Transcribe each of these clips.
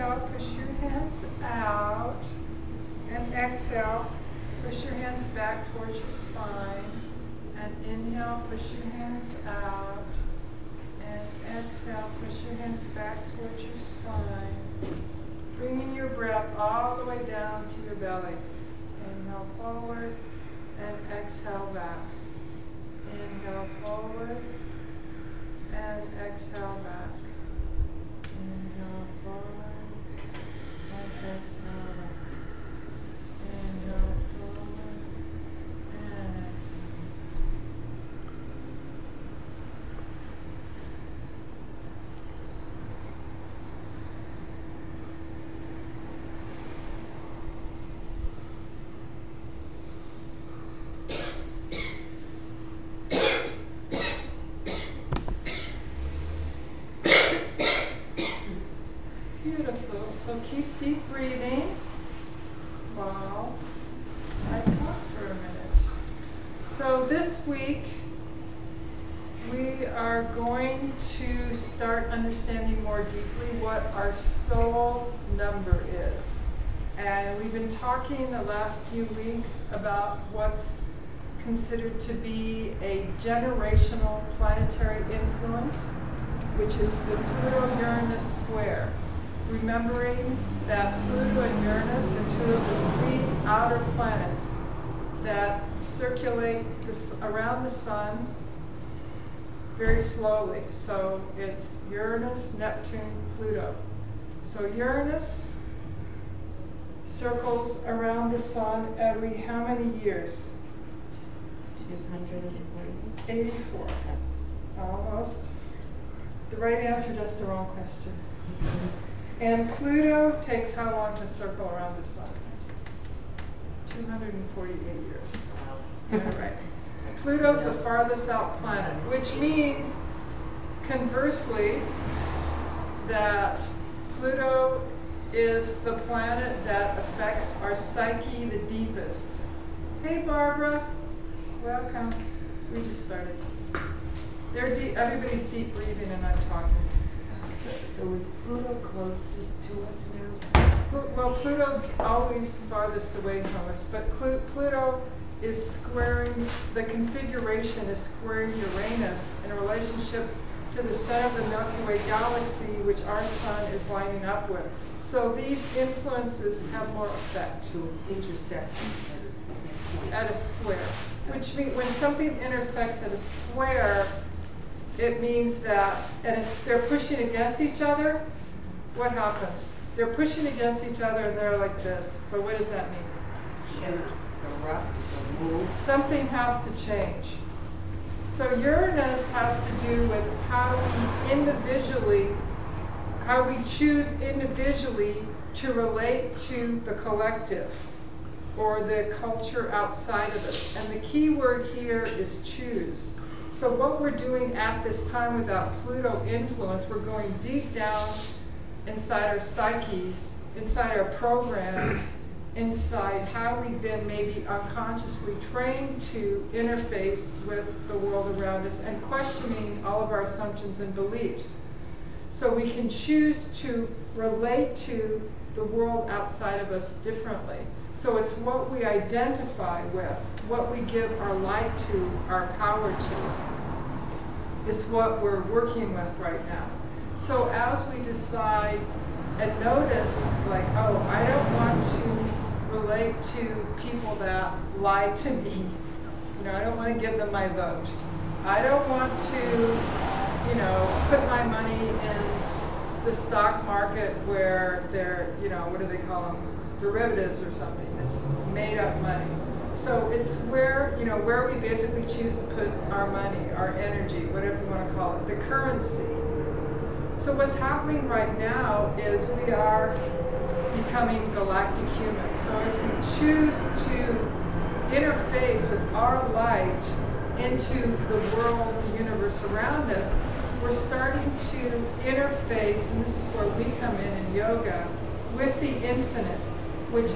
inhale, push your hands out. And exhale, push your hands back towards your spine. And inhale, push your hands out. And exhale, push your hands back towards your spine. Bringing your breath all the way down to your belly. Inhale forward and exhale back. Inhale forward and exhale back. Inhale forward and exhale back. Inhale forward and exhale. Beautiful. So keep deep breathing while I talk for a minute. So this week we are going to start understanding more deeply what our soul number is. And we've been talking the last few weeks about what's considered to be a generational planetary influence, which is the Pluto-Uranus square. Remembering that Pluto and Uranus are two of the three outer planets that circulate around the sun very slowly. So it's Uranus, Neptune, Pluto. So Uranus circles around the sun every how many years? 84. Almost. The right answer, just the wrong question. And Pluto takes how long to circle around the sun? 248 years. All right. Pluto's the farthest out planet, which means, conversely, that Pluto is the planet that affects our psyche the deepest. Hey, Barbara. Welcome. We just started. Everybody's deep breathing and I'm talking. So is Pluto closest to us now? Well, Pluto's always farthest away from us, but Pluto is squaring, the configuration is squaring Uranus in relationship to the center of the Milky Way galaxy, which our sun is lining up with. So these influences have more effect. So it's intersecting at a square, which means when something intersects at a square, it means that, and they're pushing against each other, what happens? They're pushing against each other and they're like this. So what does that mean? Shift, erupt, or move. Something has to change. So Uranus has to do with how we choose individually to relate to the collective or the culture outside of us. And the key word here is choose. So what we're doing at this time without Pluto influence, we're going deep down inside our psyches, inside our programs, inside how we've been maybe unconsciously trained to interface with the world around us and questioning all of our assumptions and beliefs. So we can choose to relate to the world outside of us differently. So it's what we identify with, what we give our light to, our power to, is what we're working with right now. So as we decide and notice, like, oh, I don't want to relate to people that lie to me. You know, I don't want to give them my vote. I don't want to, put my money in the stock market where they're, what do they call them? Derivatives or something. It's made up money. So it's where we basically choose to put our money, our energy, whatever you want to call it, the currency. So what's happening right now is we are becoming galactic humans. So as we choose to interface with our light into the world, the universe around us, we're starting to interface, and this is where we come in yoga, with the infinite, which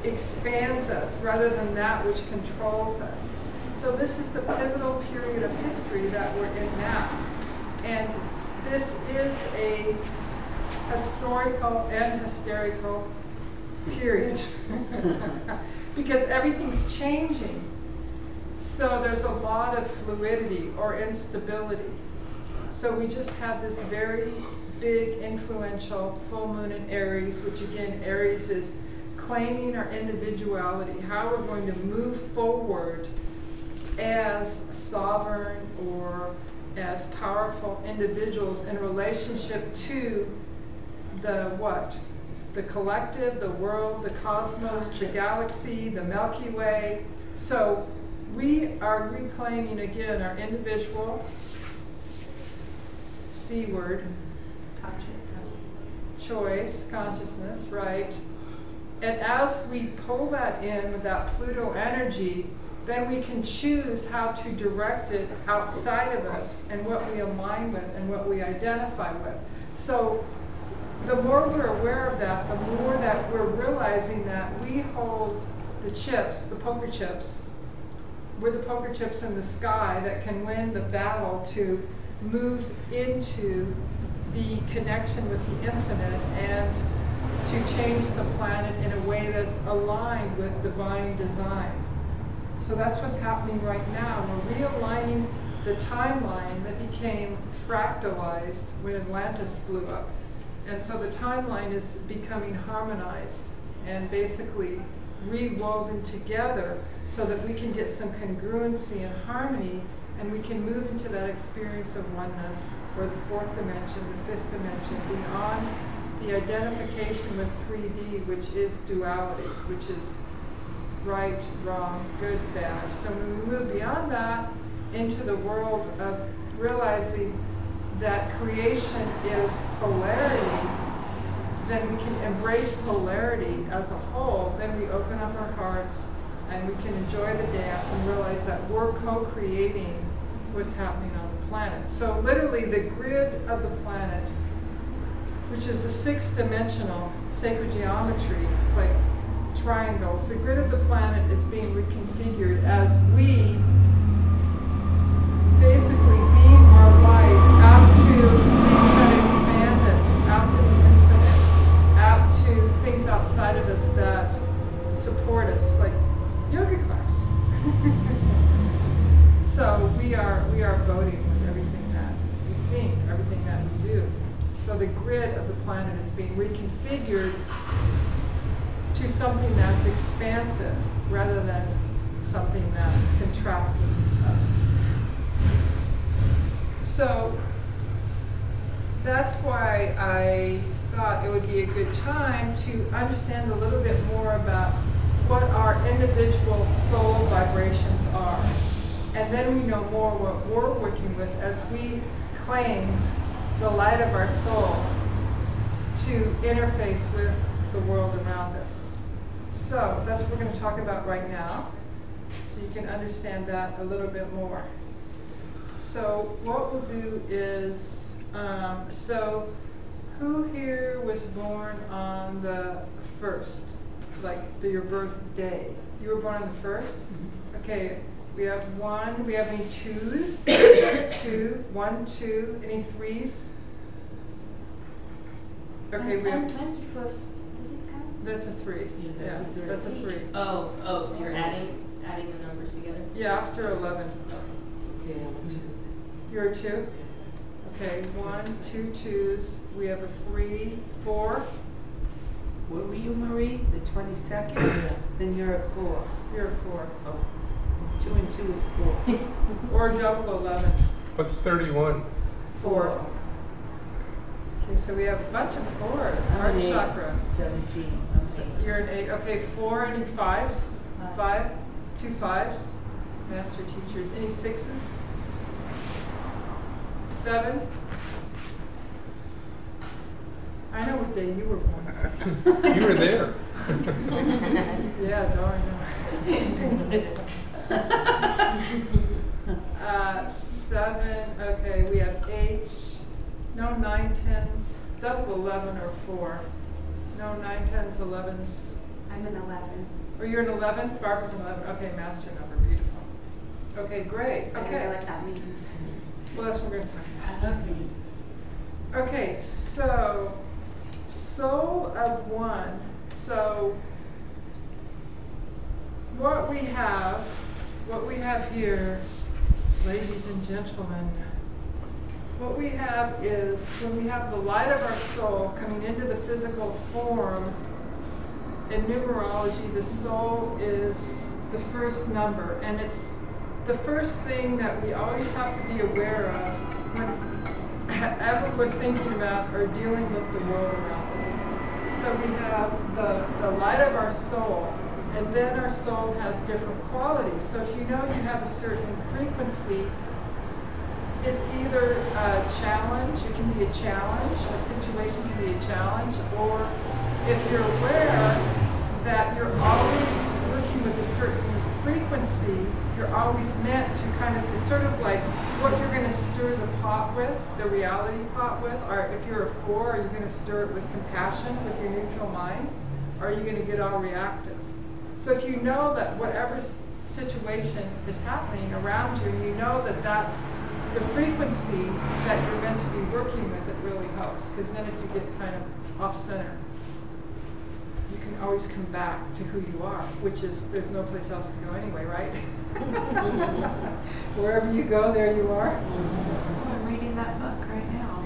expands us rather than that which controls us. So this is the pivotal period of history that we're in now. And this is a historical and hysterical period. Because everything's changing. So there's a lot of fluidity or instability. So we just had this very big influential full moon in Aries, which again, Aries is claiming our individuality, how we're going to move forward as sovereign or as powerful individuals in relationship to the what? The collective, the world, the cosmos, the galaxy, the Milky Way. So we are reclaiming again our individual, C word, choice, consciousness, right? And as we pull that in with that Pluto energy, then we can choose how to direct it outside of us and what we align with and what we identify with. So the more we're aware of that, the more that we're realizing that we hold the chips, the poker chips, we're the poker chips in the sky that can win the battle to move into the connection with the infinite and to change the planet in a way that's aligned with divine design. So that's what's happening right now. We're realigning the timeline that became fractalized when Atlantis blew up. And so the timeline is becoming harmonized and basically rewoven together so that we can get some congruency and harmony, and we can move into that experience of oneness, or the fourth dimension, the fifth dimension, beyond the identification with 3D, which is duality, which is right, wrong, good, bad. So when we move beyond that into the world of realizing that creation is polarity, then we can embrace polarity as a whole. Then we open up our hearts and we can enjoy the dance and realize that we're co-creating what's happening on the planet. So literally the grid of the planet, which is a sixth-dimensional sacred geometry, it's like triangles. The grid of the planet is being reconfigured as we basically beam our light out to things that expand us, out to the infinite, out to things outside of us that support us, like yoga class. So we are voting with everything that we think, everything that we do. So the grid of the planet is being reconfigured to something that's expansive rather than something that's contracting us. So that's why I thought it would be a good time to understand a little bit more about what our individual soul vibrations are. And then we know more what we're working with as we claim the light of our soul to interface with the world around us. So that's what we're going to talk about right now, so you can understand that a little bit more. So what we'll do is, so who here was born on the 1st, like your birthday? You were born on the 1st? Okay, we have 1. We have any 2s? 2, 1, 2. Any 3s? Okay, we have 21st. Does it count? That's a 3. Yeah, that's a 3. Oh, so you're adding the numbers together? Yeah, after 11. Okay, I'm 2. You're a 2? Okay, 1, 2 2s. We have a 3, 4. Where were you, Marie? The 22nd? Yeah. Then you're a 4. You're a 4. Oh. 2 and 2 is 4. Or double 11. What's 31? 4. Okay, so we have a bunch of 4s. Heart chakra. 17. You're an 8. Okay, 4. Any 5s? 5. 2 5s. Master teachers. Any 6s? 7. I know what day you were born. You were there. Yeah, darn. 7. Okay, we have 8. No 9 10s. Double 11 or 4. No 9 10s, 11s. I'm an 11. Or you're an 11? Barbara's an 11. Okay, master number. Beautiful. Okay, great. I don't Okay. know what that means. Well, that's what we're going to talk about. Okay, so of one. So what we have here, ladies and gentlemen, what we have is when we have the light of our soul coming into the physical form, in numerology, the soul is the first number, and it's the first thing that we always have to be aware of whenever we're thinking about or dealing with the world around us. So we have the light of our soul, and then our soul has different qualities. So if you know you have a certain frequency, it's either a challenge, it can be a challenge, a situation can be a challenge, or if you're aware that you're always working with a certain frequency, you're always meant to kind of, it's sort of like what you're going to stir the pot with, the reality pot with, or if you're a 4, are you going to stir it with compassion, with your neutral mind, or are you going to get all reactive? So if you know that whatever situation is happening around you, and you know that that's the frequency that you're meant to be working with, it really helps. Because then if you get kind of off-center, you can always come back to who you are, which is, there's no place else to go anyway, right? Wherever you go, there you are. Oh, I'm reading that book right now.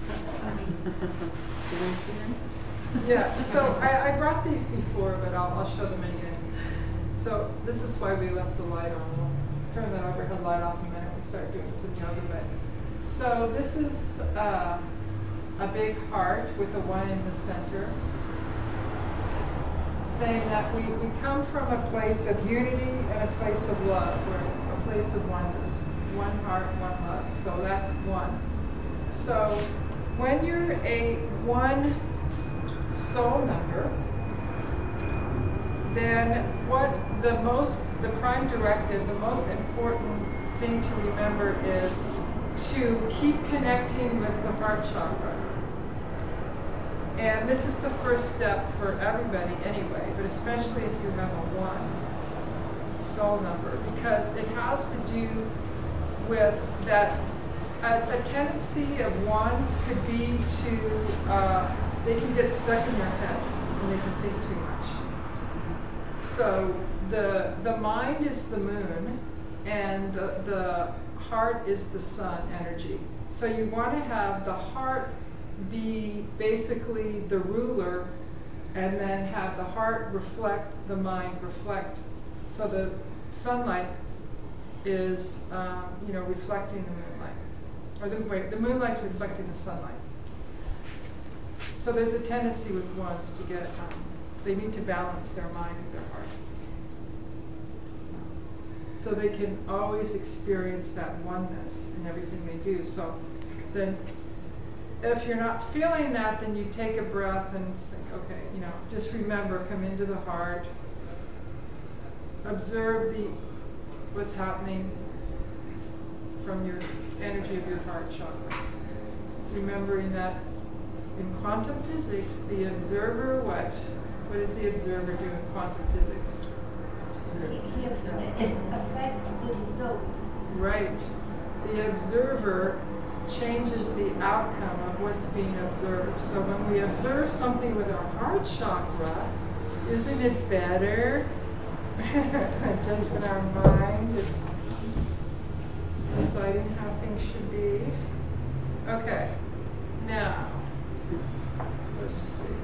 That's funny. Yeah, so I brought these before, but I'll show them again. So this is why we left the light on. We'll turn that overhead light off in a minute. We start doing some yoga. But so this is a big heart with a 1 in the center, saying that we come from a place of unity and a place of love, or a place of oneness. 1 heart, 1 love. So that's 1. So when you're a 1 soul member, then what the prime directive, the most important thing to remember is to keep connecting with the heart chakra. And this is the first step for everybody anyway, but especially if you have a 1 soul number, because it has to do with that a tendency of 1s could be to they can get stuck in their heads and they can think too much. So the mind is the moon, and the heart is the sun energy. So you want to have the heart be basically the ruler, and then have the heart reflect the mind, reflect. So the sunlight is, reflecting the moonlight, or the moonlight's reflecting the sunlight. So there's a tendency with 1s to get, they need to balance their mind with their heart. So they can always experience that oneness in everything they do. So then if you're not feeling that, then you take a breath and think, okay, just remember, come into the heart, observe what's happening from your energy of your heart chakra. Remembering that in quantum physics, the observer, what does the observer do in quantum physics? It affects the result. Right. The observer changes the outcome of what's being observed. So when we observe something with our heart chakra, isn't it better? Just when our mind is deciding how things should be. Okay. Now, let's see.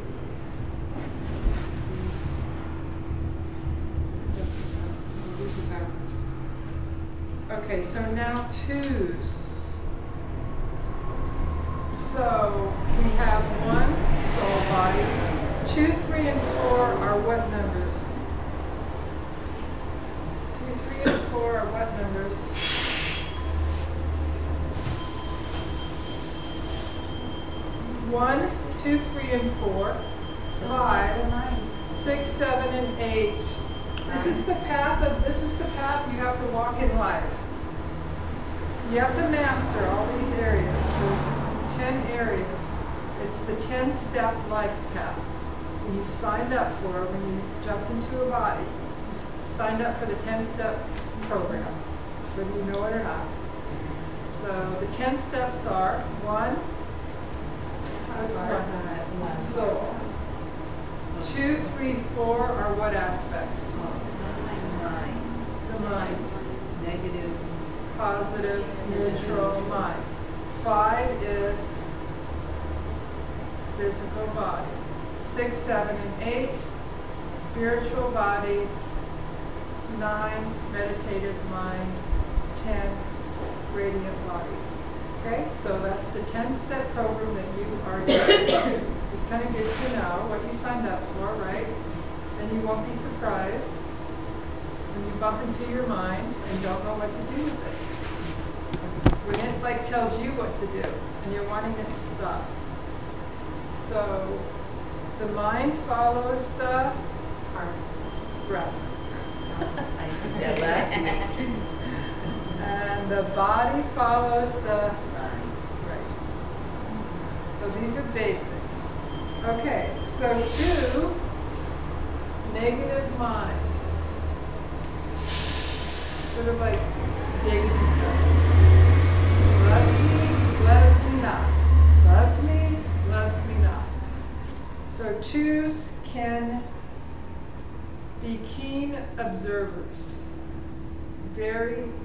Okay, so now 2s. So we have 1 soul body. 2, 3, and 4 are what numbers? 2, 3, and 4 are what numbers? 1, 2, 3, and 4, 5, 6, 7, and 8. This is the path you have to walk in life. So you have to master all these areas. There's 10 areas. It's the 10-step life path. When you signed up for it, when you jumped into a body, you signed up for the 10-step program, whether you know it or not. So the 10 steps are 1. What's 1? soul. 2, 3, 4 are what aspects? Mind. The mind. Negative. Positive, neutral, mind. 5 is physical body. 6, 7, and 8, spiritual bodies. 9, meditative mind. 10, radiant body. Okay, so that's the 10-step program that you are doing. Just kind of good to know what you signed up for, right? And you won't be surprised when you bump into your mind and don't know what to do with it. When it like tells you what to do and you're wanting it to stop. So the mind follows the breath. I did that last week. And the body follows the right. So these are basics. Okay, so 2, negative mind. Sort of like Daisy Jones. Loves me not. Loves me not. So 2s can be keen observers.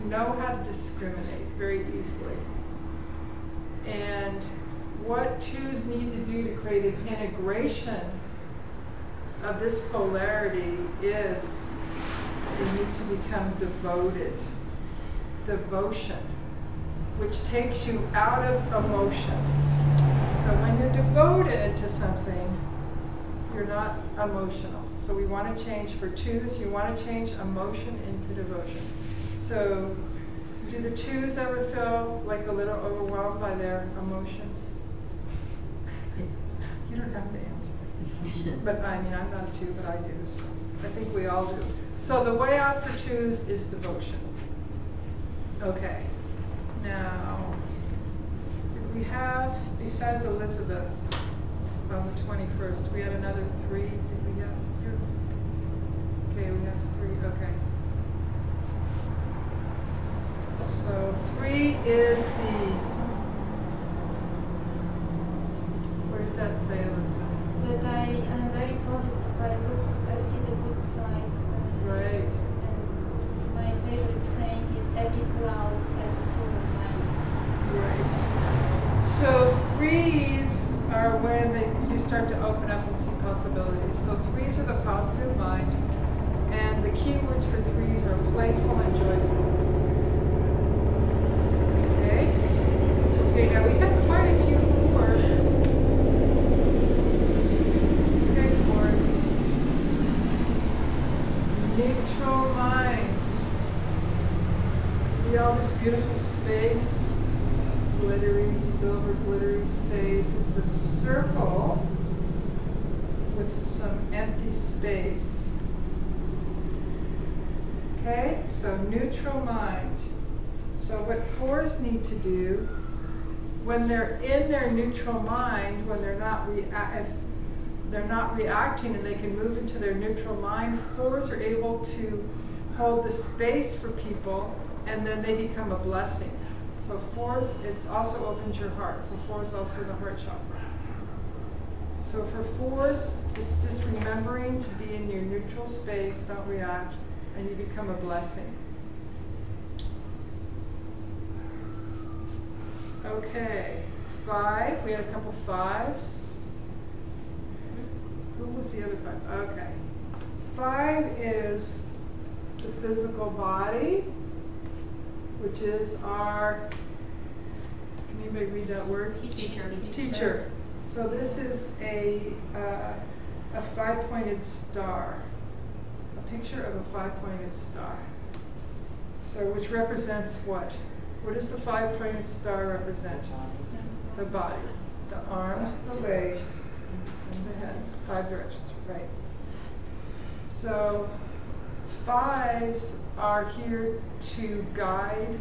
Know how to discriminate very easily. And what 2s need to do to create an integration of this polarity is they need to become devoted. Devotion, which takes you out of emotion. So when you're devoted to something, you're not emotional. So we want to change for 2s, you want to change emotion into devotion. So do the 2s ever feel like a little overwhelmed by their emotions? You don't have to answer. But I mean, I'm not a 2, but I do. So I think we all do. So the way out for 2s is devotion. Okay. Now, did we have, besides Elizabeth on the 21st, we had another 3? Did we have here? Okay, we have 3. Okay. So 3 is the, what does that say, Elizabeth? That I am very positive. I see the good sides. Right. And my favorite saying is every cloud has a silver lining. Right. So 3s are when you start to open up and see possibilities. So 3s are the positive mind, and the key words for 3s are playful and joyful. Okay, now we have quite a few 4s. Okay, 4s. Neutral mind. See all this beautiful space? Glittery, silver glittery space. It's a circle with some empty space. Okay, so neutral mind. So what 4s need to do, when they're in their neutral mind, when they're not reacting and they can move into their neutral mind, 4s are able to hold the space for people, and then they become a blessing. So 4s, it also opens your heart. So 4 is also the heart chakra. So for 4s, it's just remembering to be in your neutral space, don't react, and you become a blessing. Okay, 5, we had a couple 5s. Who was the other 5? Okay. 5 is the physical body, which is our, can anybody read that word? Teacher. So this is a 5-pointed star, a picture of a 5-pointed star. So which represents what? What does the 5-pointed star represent? The body, the arms, the legs, and the head. 5 directions, right? So 5s are here to guide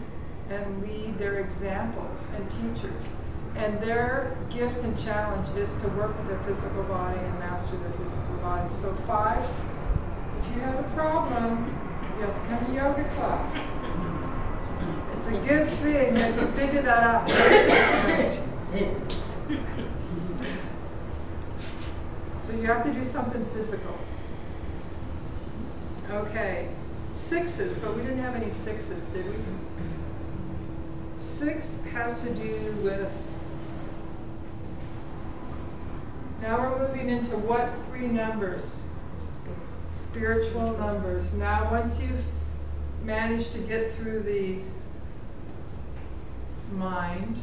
and lead their examples and teachers. And their gift and challenge is to work with their physical body and master their physical body. So 5s, if you have a problem, you have to come to yoga class. It's a good thing that you figure that out. So you have to do something physical. Okay, 6s, but we didn't have any 6s, did we? 6 has to do with, now we're moving into what 3 numbers? Spiritual numbers. Now once you've managed to get through the mind,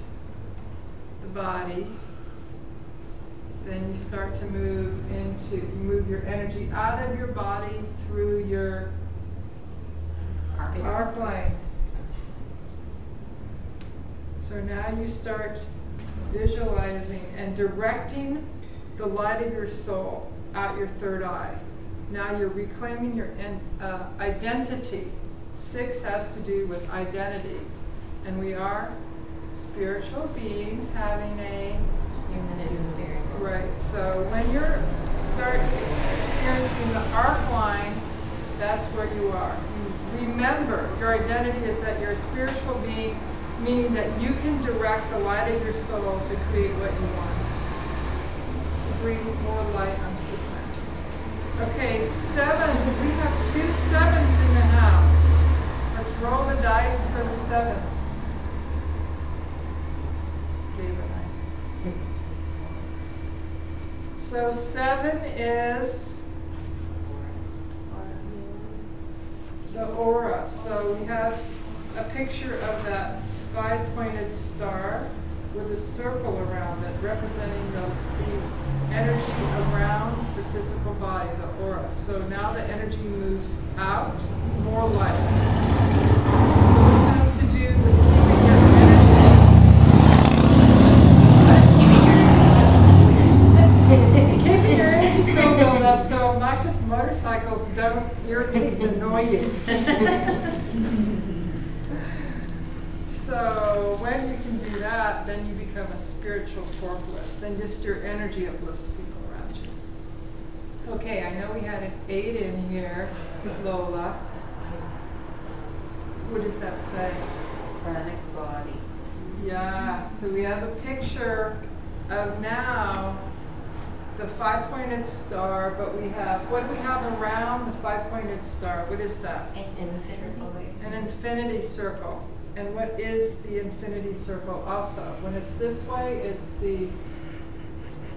the body, then you start to move your energy out of your body through your arc line. So now you start visualizing and directing the light of your soul out your third eye. Now you're reclaiming your identity. 6 has to do with identity. And we are spiritual beings having a Human experience. right. So when you start experiencing the arc line, that's where you are. You remember your identity is that you're a spiritual being, meaning that you can direct the light of your soul to create what you want. To bring more light onto the planet. Okay, 7s. We have 2 7s in the house. Let's roll the dice for the 7s. Dave and I. So 7 is the aura. So we have a picture of that 5-pointed star with a circle around it representing the energy around the physical body, the aura. So now the energy moves out, more light. This has to do with keeping your energy filled up so obnoxious motorcycles don't irritate and annoy you. So when you can do that, then you become a spiritual forklift. Then just your energy uplifts people around you. Okay, I know we had an 8 in here with Lola. What does that say? Pranic body. Yeah, so we have a picture of now the 5-pointed star, but we have, what do we have around the 5-pointed star? What is that? An infinity circle. And what is the infinity circle also? When it's this way, it's the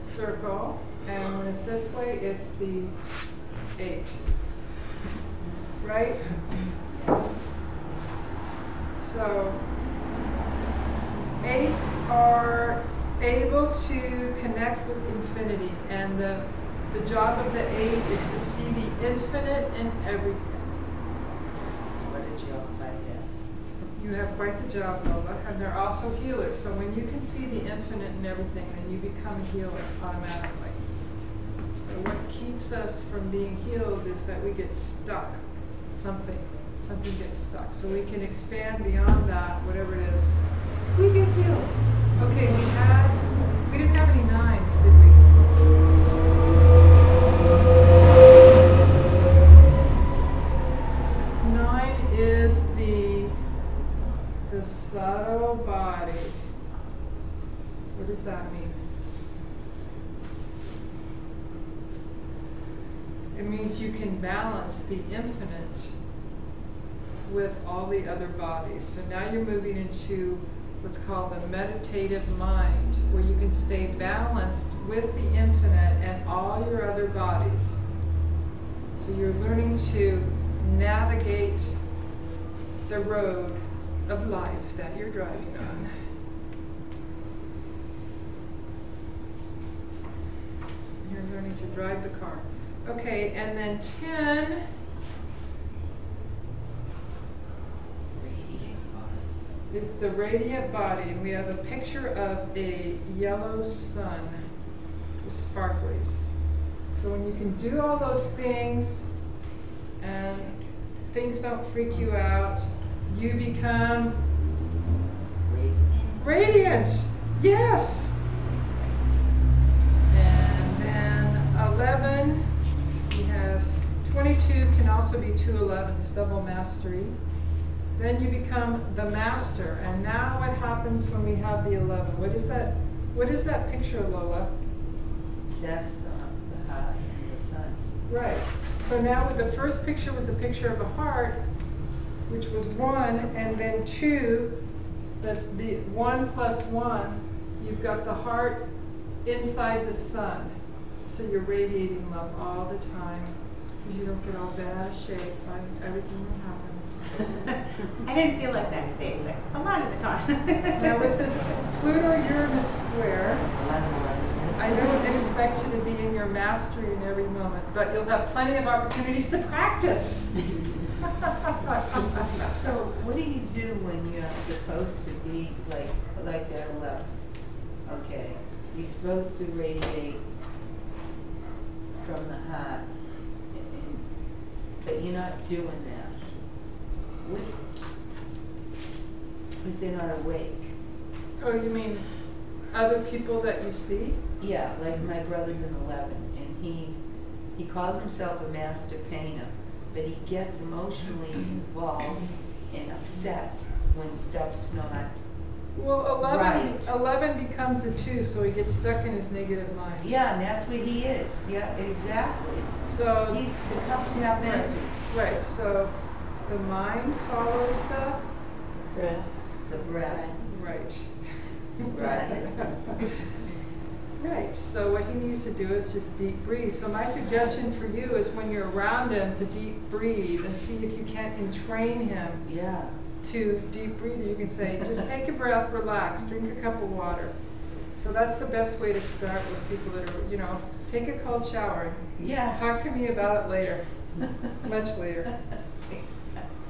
circle, and when it's this way, it's the 8. Right? So 8s are able to connect with infinity, and the job of the 8 is to see the infinite in everything. What a job I have. You have quite the job, Lola, and they're also healers. So when you can see the infinite in everything, then you become a healer automatically. So what keeps us from being healed is that we get stuck. Something gets stuck. So we can expand beyond that, whatever it is. We get healed. Okay, we didn't have any 9s, did we? Is the subtle body. What does that mean? It means you can balance the infinite with all the other bodies. So now you're moving into what's called the meditative mind, where you can stay balanced with the infinite and all your other bodies. So you're learning to navigate the road of life that you're driving on. You're learning to drive the car. Okay, and then 10 is the radiant body, and we have a picture of a yellow sun with sparklies. So when you can do all those things and things don't freak you out, you become radiant. Yes. And then 11, we have 22 can also be 2 11s, double mastery. Then you become the master. And now what happens when we have the 11? What is that picture, Lola? That's the house. sun. Right. So now the first picture was a picture of a heart, which was 1, and then 2, the 1 plus 1, you've got the heart inside the sun. So you're radiating love all the time, because you don't get all bad out of shape by everything that happens. I didn't feel like that today, but a lot of the time. Now with this Pluto-Uranus square, I don't expect you to be in your mastery in every moment, but you'll have plenty of opportunities to practice. So what do you do when you're supposed to be like that 11? Okay, you're supposed to radiate from the heart, but you're not doing that. Because they're not awake. Oh, you mean other people that you see? Yeah, like my brother's an 11, and he calls himself a master painter, but he gets emotionally involved and upset when stuff's not. Well, 11, Right. 11 becomes a 2, so he gets stuck in his negative mind. Yeah, and that's what he is. Yeah, exactly. So, He becomes half empty. right, so the mind follows the, The breath. right. Right. Right, so what he needs to do is just deep breathe. So my suggestion for you is when you're around him to deep breathe and see if you can't entrain him Yeah. to deep breathe. You can say, just take a breath, relax, drink a cup of water. So that's the best way to start with people that are, take a cold shower. Yeah. Talk to me about it later, much later.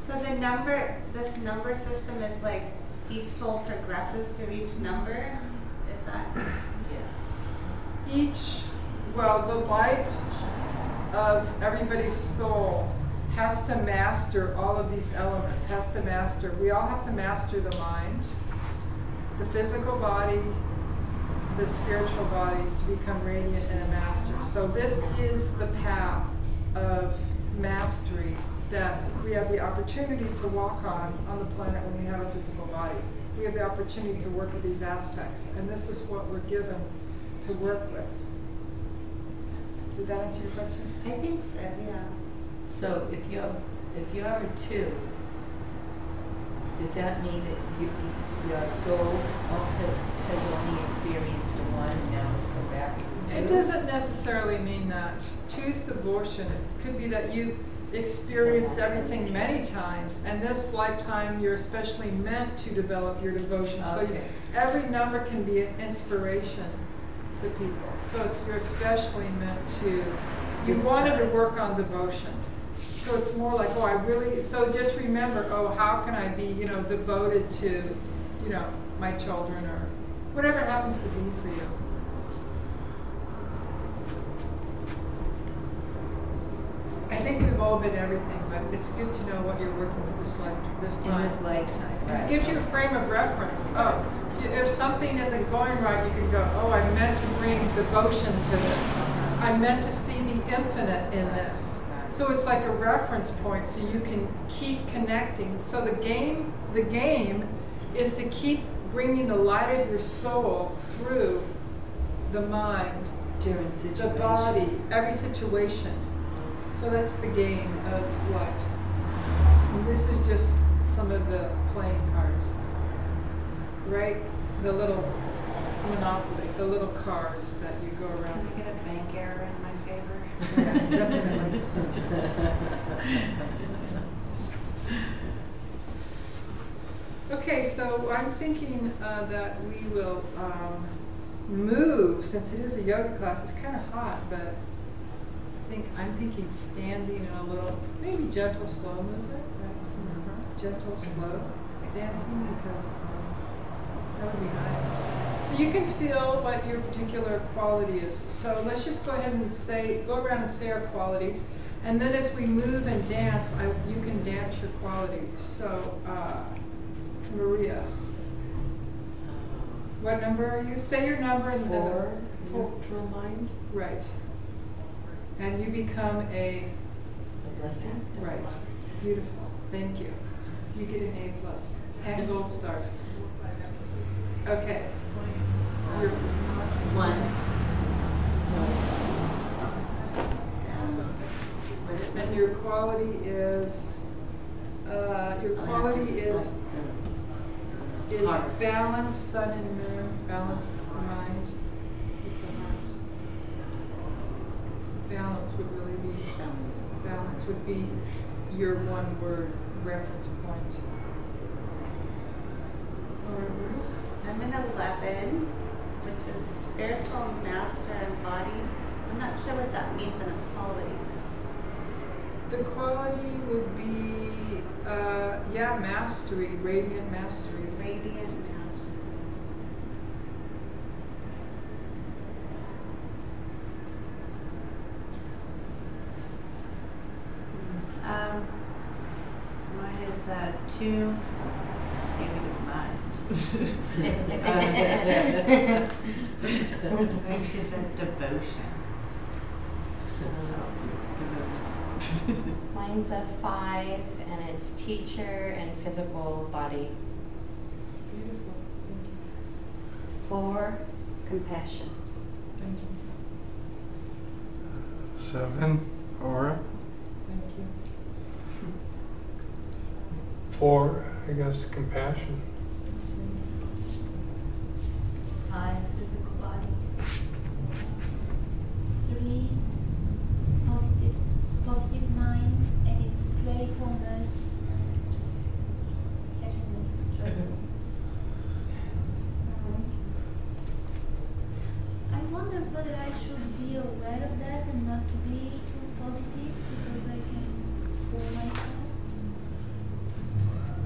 So this number system is like each soul progresses through each number? Is that? Yeah. The light of everybody's soul has to master all of these elements, we all have to master the mind, the physical body, the spiritual bodies to become radiant and a master. So this is the path of mastery that we have the opportunity to walk on the planet when we have a physical body. We have the opportunity to work with these aspects, and this is what we're given to work with. Did that answer your question? I think so, yeah. So if you're a 2, does that mean that your soul has only experienced a 1 and now it's come back as a 2? It doesn't necessarily mean that. 2's devotion. It could be that you've experienced everything many times, and this lifetime you're especially meant to develop your devotion. Okay. So every number can be an inspiration to people. So you're especially meant to, you This wanted to time. work on devotion. So it's more like, so just remember, how can I be, devoted to, my children or whatever it happens to be for you. I think we've all been everything, but it's good to know what you're working with this In time. this lifetime, It right? gives you a frame of reference. If something isn't going right, you can go, I meant to bring devotion to this. I meant to see the infinite in this. So it's like a reference point, so you can keep connecting. So the game is to keep bringing the light of your soul through the mind, During the situations. body, every situation. So that's the game of life. And this is just some of the playing cards, right? The little Monopoly, the little cars that you go Can around. we get a bank error in my favor? Yeah, definitely. Okay, so I'm thinking that we will move, since it is a yoga class. It's kind of hot, but I'm thinking standing and a little, maybe gentle, slow movement, right? Gentle, slow dancing, because that would be nice. So you can feel what your particular quality is. So let's just go ahead and go around and say our qualities. And then as we move and dance, you can dance your qualities. So, Maria, what number are you? Say your number and then 4, neutral mind. Right. And you become a blessing. right. Beautiful. Thank you. You get an A+, 10 gold stars. Okay. You're 1. So, your quality is balance, sun and moon, balance the mind with the heart. Balance would really be, balance would be your one word reference point. I'm in 11, which is spiritual master and body. I'm not sure what that means in a quality. The quality would be, mastery, radiant mastery. Radiant master. Mine is 2, negative mind. Maybe she said devotion. Mine's a 5, and it's teacher and physical body. Beautiful. 4, compassion. Thank you. 7, aura. Thank you. 4, I guess, compassion. 5, physical body. 3, positive mind, and it's playfulness, happiness, joyfulness. I wonder whether I should be aware of that and not to be too positive because I can fool myself.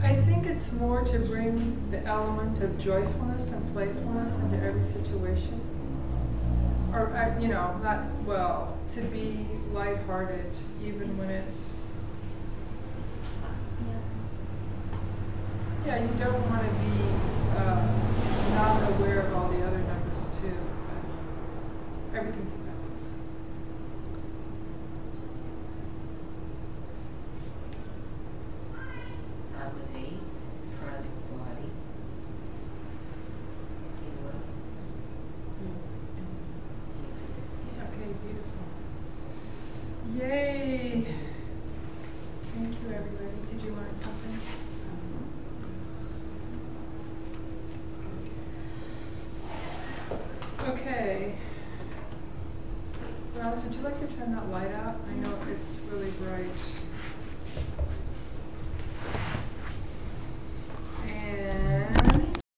I think it's more to bring the element of joyfulness and playfulness into every situation. Or, to be lighthearted even when it's, Yeah. you don't want to be not aware of all the other numbers too, but everything's a balance. I'm an 8, chronic body. Okay, beautiful. Yay! Thank you, everybody. Did you learn something? Okay. Roz, would you like to turn that light out? I know it's really bright.